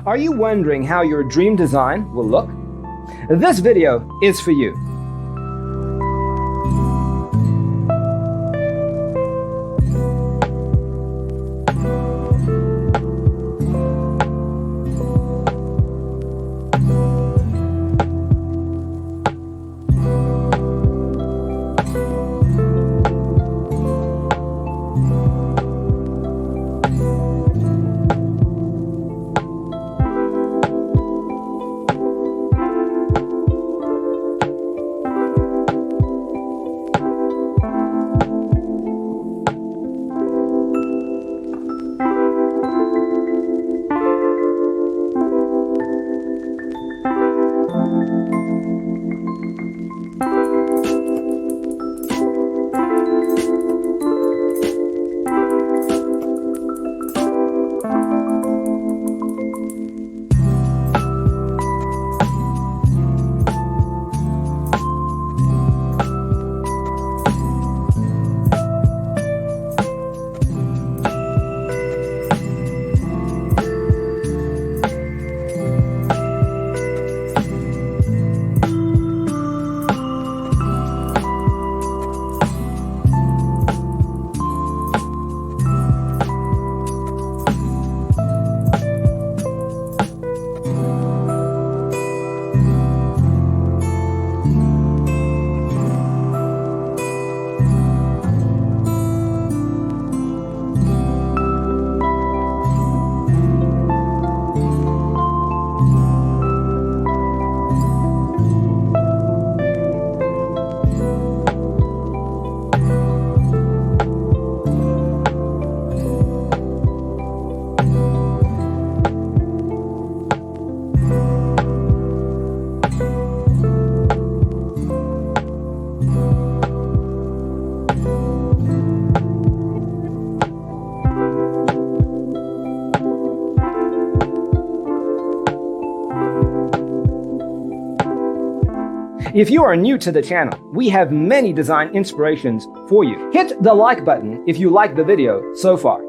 Are you wondering how your dream design will look? This video is for you. If you are new to the channel, we have many design inspirations for you. Hit the like button if you like the video so far.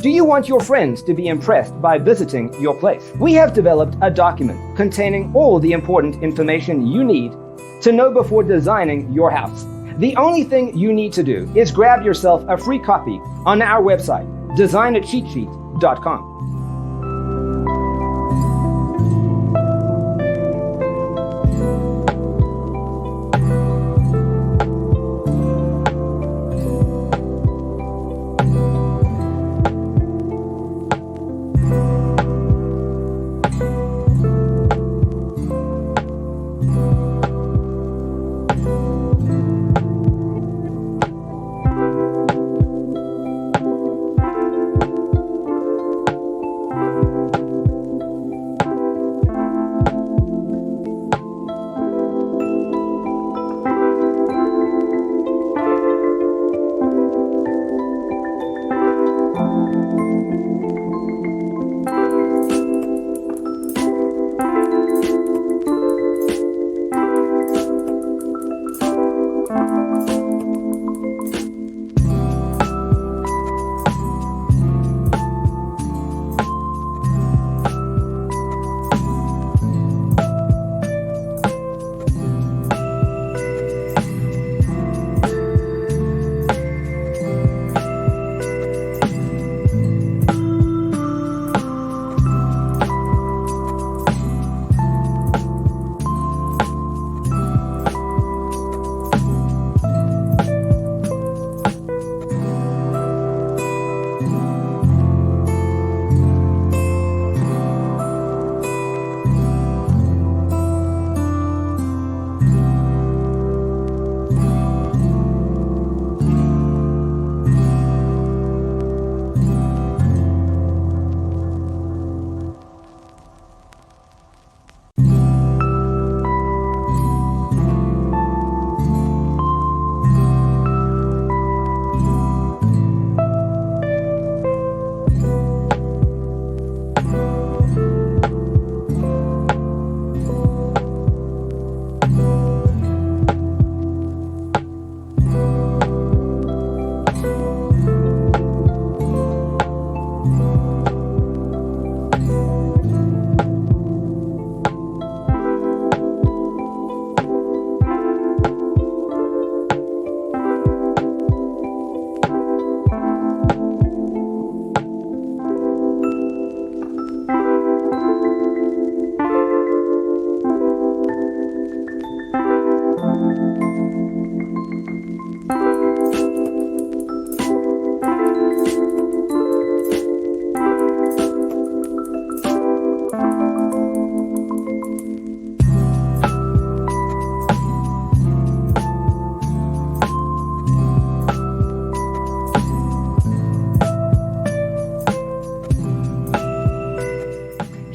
Do you want your friends to be impressed by visiting your place? We have developed a document containing all the important information you need to know before designing your house. The only thing you need to do is grab yourself a free copy on our website, designercheatsheet.com.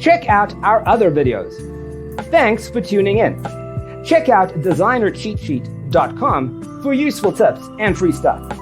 Check out our other videos. Thanks for tuning in. Check out designercheatsheet.com for useful tips and free stuff.